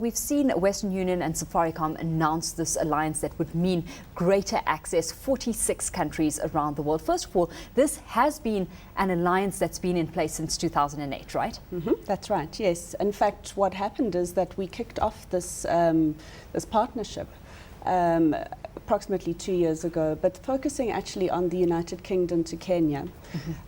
We've seen Western Union and Safaricom announce this alliance that would mean greater access, 46 countries around the world. First of all, this has been an alliance that's been in place since 2008, right? That's right, yes. In fact, what happened is that we kicked off this, this partnership approximately 2 years ago, but focusing actually on the United Kingdom to Kenya.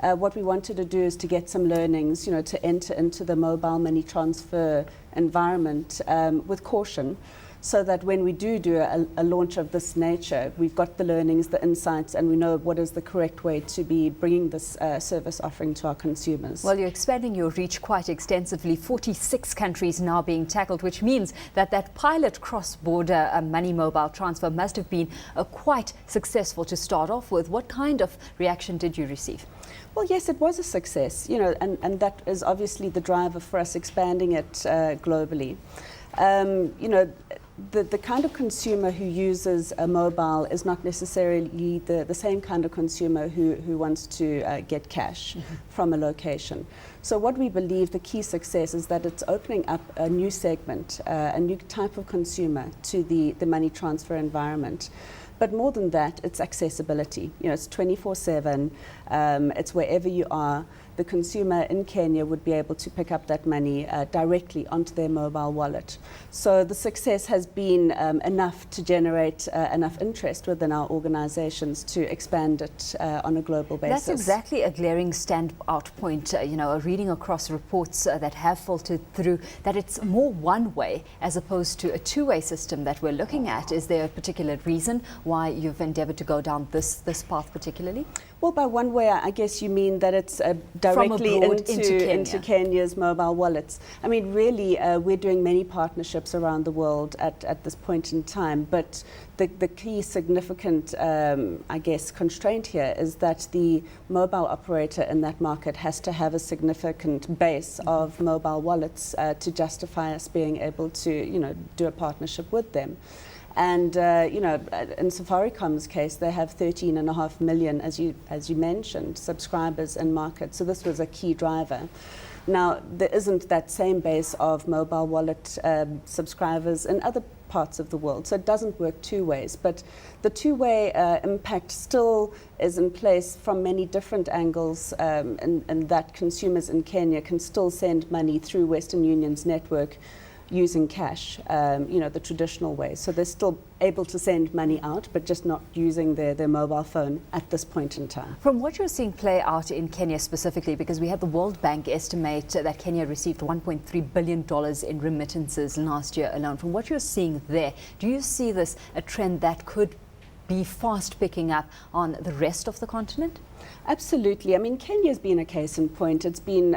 What we wanted to do is to get some learnings, to enter into the mobile money transfer environment with caution, so that when we do a launch of this nature, we've got the learnings, the insights, and we know what is the correct way to be bringing this service offering to our consumers. Well, you're expanding your reach quite extensively, 46 countries now being tackled, which means that that pilot cross-border money mobile transfer must have been quite successful to start off with. What kind of reaction did you receive? Well, yes, it was a success, and that is obviously the driver for us expanding it globally. The kind of consumer who uses a mobile is not necessarily the same kind of consumer who wants to get cash from a location. So what we believe the key success is that it's opening up a new segment, a new type of consumer to the money transfer environment. But more than that, it's accessibility. It's 24/7, it's wherever you are. The consumer in Kenya would be able to pick up that money directly onto their mobile wallet. So the success has been enough to generate enough interest within our organizations to expand it on a global basis. That's exactly a glaring standout point, reading across reports that have filtered through, that it's more one way as opposed to a two-way system that we're looking at. Is there a particular reason why you've endeavored to go down this path particularly? Well, by one way, I guess you mean that it's directly into Kenya's mobile wallets. I mean, really, we're doing many partnerships around the world at this point in time, but the key significant, I guess, constraint here is that the mobile operator in that market has to have a significant base of mobile wallets to justify us being able to, do a partnership with them. And in Safaricom's case, they have 13.5 million, as you mentioned, subscribers in market. So this was a key driver. Now, there isn't that same base of mobile wallet subscribers in other parts of the world, so it doesn't work two ways. But the two-way impact still is in place from many different angles, and that consumers in Kenya can still send money through Western Union's network using cash, the traditional way. So they're still able to send money out, but just not using their mobile phone at this point in time. From what you're seeing play out in Kenya specifically, because we had the World Bank estimate that Kenya received $1.3 billion in remittances last year alone. From what you're seeing there, do you see this a trend that could be fast picking up on the rest of the continent? Absolutely. I mean, Kenya's been a case in point. It's been,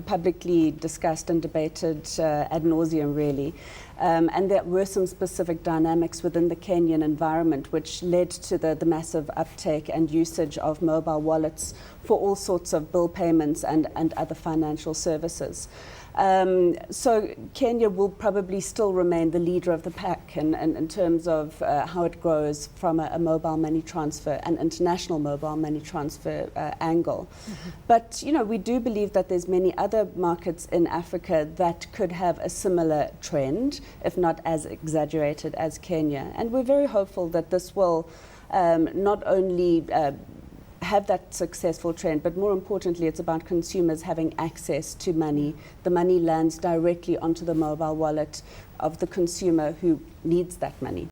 publicly discussed and debated ad nauseum, really. And there were some specific dynamics within the Kenyan environment which led to the massive uptake and usage of mobile wallets for all sorts of bill payments and other financial services. So Kenya will probably still remain the leader of the pack in terms of how it grows from a mobile money transfer, an international mobile money transfer angle. But, we do believe that there's many other markets in Africa that could have a similar trend, if not as exaggerated as Kenya. And we're very hopeful that this will not only have that successful trend, but more importantly, it's about consumers having access to money. The money lands directly onto the mobile wallet of the consumer who needs that money.